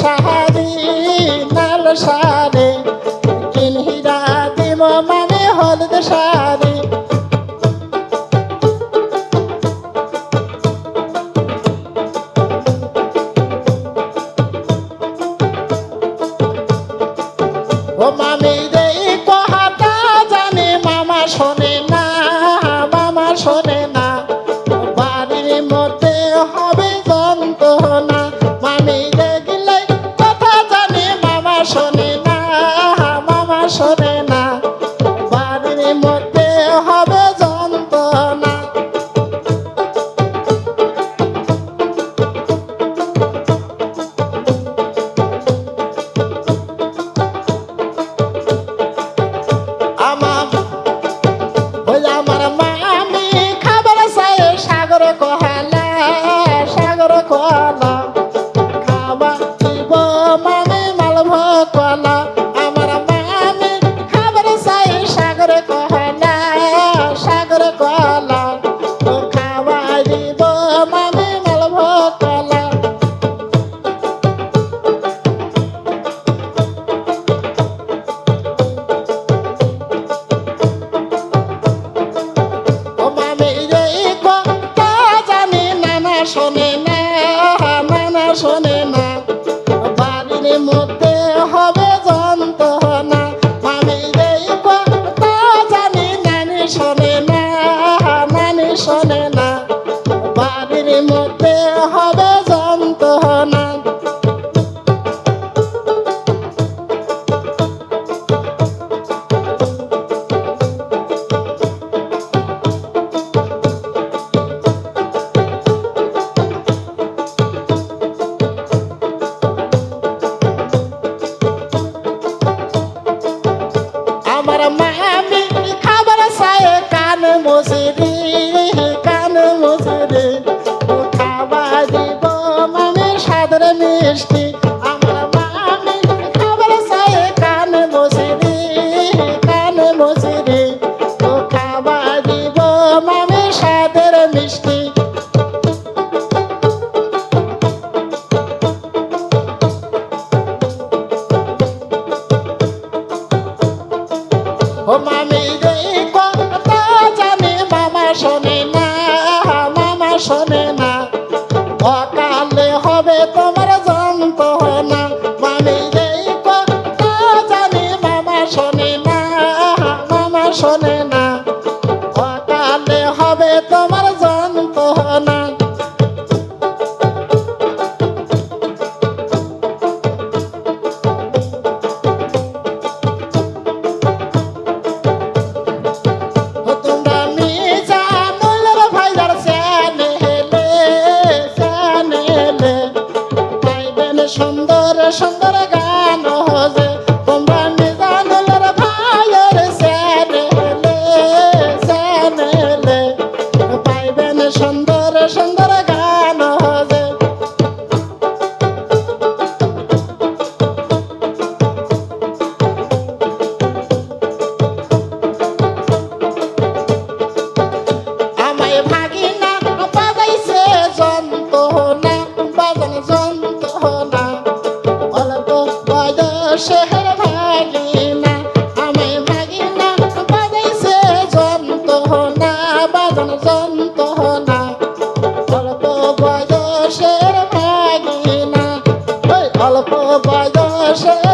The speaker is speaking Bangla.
শাড়ি লাল শাড়ি কিনহিরা দিব মামি হলুদ শাড়ি ও মামি রে কথাটা জানি মামা শোনে না মামা শোনে না বাড়ির মধ্যে হবে যন্ত্রণা মামি রে গেলে কথা জানি মামা শোনে না মামা শোনে না বাড়ির মধ্যে হবে যন্ত্রণা আমার মামি খাবার চাই সাগর কহালা খাবার দিব মামি মালভ কলা আমার মামি খাবার চাই সাগর কলা খাবার দিব মামি মালভ কলা শোনে না মানা শোনে না বাড়ির মধ্যে হবে যন্ত্রণা মামি রে কথা জানি নানি শোনে না বাড়ির মধ্যে হবে যন্ত্রণা আমার মামি খাবার চাই কান মজুরি খাবার দিব মামি সাদর মিষ্টি আমার মামি খাবার চাই কান মজুরি খাবার দিব মামি সাদর মিষ্টি ও মামি রে কথা জানি মামা শোনে না অকালে হবে তোমার যন্ত্রণা মামি রে কথা জানি মামা শোনে না অকালে হবে তোমার যন্ত্রণা সুন্দর সুন্দর গান হজে তোমরা নিজানুলের ভাইয়ের চ্যানেলে পাইবেন সুন্দর সুন্দর গান হজে আমায় ভাগিনা বাজাইছে যন্ত্রণা শহর ভাগিনা আমায় ভাগিনা বাজাইছে যন্ত্রণা অল্প বয়সের ভাগিনা অল্প বয়সের